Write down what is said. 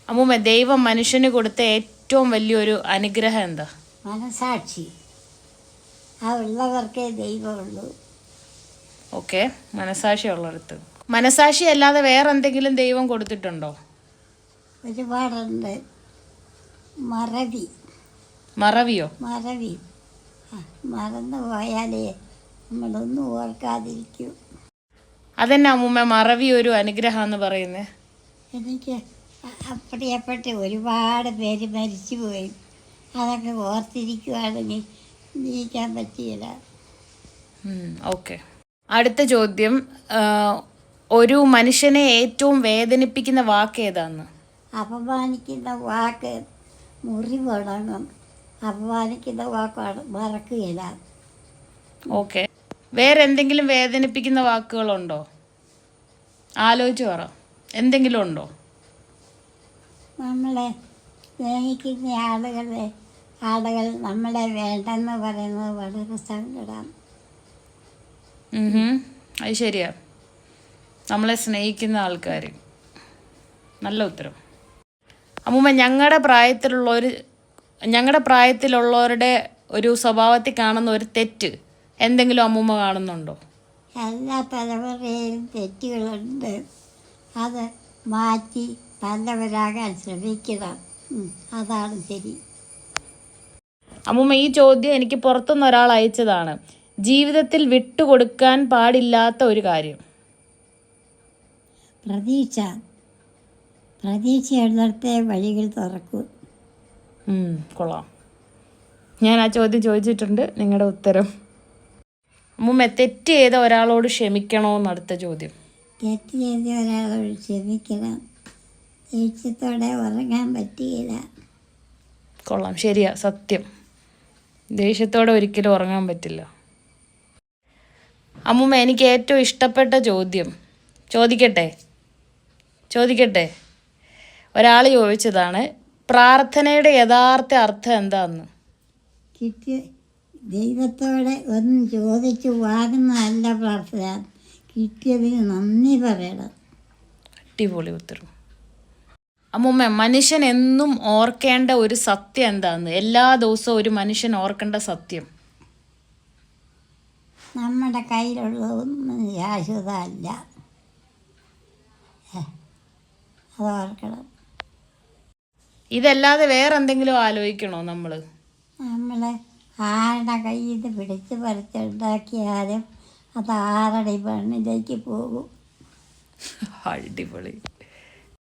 അമ്മൂമ്മ, ദൈവം മനുഷ്യന് കൊടുത്ത ഏറ്റവും വലിയൊരു അനുഗ്രഹം എന്താ? മനസാക്ഷി. ആ ഉള്ളവർക്കേ ദൈവമുള്ളൂ. ഓക്കെ, മനസാക്ഷി ഉള്ളിടത്ത്. മനസാക്ഷി അല്ലാതെ വേറെ എന്തെങ്കിലും ദൈവം കൊടുത്തിട്ടുണ്ടോ? ഒരുപാടുണ്ട്. മറവി. മറവിയോ? മറവി. മറന്നു പോയാലേ നമ്മളൊന്നും ഓർക്കാതിരിക്കൂ. അതെന്നെ അമ്മൂമ്മ, മറവി ഒരു അനുഗ്രഹമെന്ന് പറയുന്നത്? എനിക്ക് അപ്പടിയപ്പെട്ട് ഒരുപാട് പേര് മരിച്ചു പോയി. അതൊക്കെ ഓർത്തിരിക്കുവാണെങ്കിൽ ജീവിക്കാൻ പറ്റിയില്ല. ഓക്കെ. അടുത്ത ചോദ്യം, ഒരു മനുഷ്യനെ ഏറ്റവും വേദനിപ്പിക്കുന്ന വാക്ക് ഏതാന്ന്? അപമാനിക്കുന്ന വാക്ക് മുറിവുണങ്ങും. അപമാനിക്കുന്ന വാക്കാണ് മറക്കുകയില്ല. ഓക്കെ. വേറെ എന്തെങ്കിലും വേദനിപ്പിക്കുന്ന വാക്കുകളുണ്ടോ? ആലോചിച്ച് പറ, എന്തെങ്കിലും ഉണ്ടോ? നമ്മളെ സ്നേഹിക്കുന്ന ആളുകൾ നമ്മളെ വേണ്ടെന്ന് പറയുന്നത് വളരെ സങ്കടം. അത് ശരിയാ, നമ്മളെ സ്നേഹിക്കുന്ന ആൾക്കാർ. നല്ല ഉത്തരം. അമ്മൂമ്മ, ഞങ്ങളുടെ പ്രായത്തിലുള്ളവരുടെ ഒരു സ്വഭാവത്തിൽ കാണുന്ന ഒരു തെറ്റ് എന്തെങ്കിലും അമ്മൂമ്മ കാണുന്നുണ്ടോ? എല്ലാ തലമുറയിലും തെറ്റുകളുണ്ട്. അത് മാറ്റി നല്ലവരാകാൻ ശ്രമിക്കണം. അതാണ് ശരി. അമ്മൂമ്മ, ഈ ചോദ്യം എനിക്ക് പുറത്തുനിന്ന് ഒരാൾ അയച്ചതാണ്. ജീവിതത്തിൽ വിട്ടുകൊടുക്കാൻ പാടില്ലാത്ത ഒരു കാര്യം? പ്രതീക്ഷയുള്ളിടത്തെ വഴികൾ തുറക്കൂ. കൊള്ളാം. ഞാൻ ആ ചോദ്യം ചോദിച്ചിട്ടുണ്ട്. നിങ്ങളുടെ ഉത്തരം? അമ്മൂമ്മ, തെറ്റ് ചെയ്ത ഒരാളോട് ക്ഷമിക്കണോന്ന് അടുത്ത ചോദ്യം. തെറ്റ് ചെയ്ത ഒരാളോട് ക്ഷമിക്കണം. ദേഷ്യത്തോടെ ഉറങ്ങാൻ പറ്റുകയില്ല. കൊള്ളാം, ശരിയാ, സത്യം. ദേഷ്യത്തോടെ ഒരിക്കലും ഉറങ്ങാൻ പറ്റില്ല. അമ്മൂമ്മ, എനിക്ക് ഏറ്റവും ഇഷ്ടപ്പെട്ട ചോദ്യം ചോദിക്കട്ടെ? ഒരാൾ ചോദിച്ചതാണ്, പ്രാർത്ഥനയുടെ യഥാർത്ഥ അർത്ഥം എന്താന്ന്? ദൈവത്തോടെ ഒന്നും ചോദിച്ചു വാങ്ങുന്നതല്ല പ്രാർത്ഥന. കിട്ടിയതിന് നന്ദി പറയണം. അടിപൊളി ഉത്തരം. അമ്മൂമ്മ, മനുഷ്യൻ എന്നും ഓർക്കേണ്ട ഒരു സത്യം എന്താന്ന്? എല്ലാ ദിവസവും ഒരു മനുഷ്യൻ ഓർക്കേണ്ട സത്യം? നമ്മുടെ കയ്യിലുള്ളതൊന്നും ശാശ്വതമല്ല. അതോർക്കണം. ഇതല്ലാതെ വേറെ എന്തെങ്കിലും ആലോചിക്കണോ നമ്മൾ ആരുടെ കയ്യിൽ നിന്ന് പിടിച്ച് പറിച്ചുണ്ടാക്കിയാലും അത് 6 അടി മണ്ണിലേക്ക് പോകും. അടിപൊളി.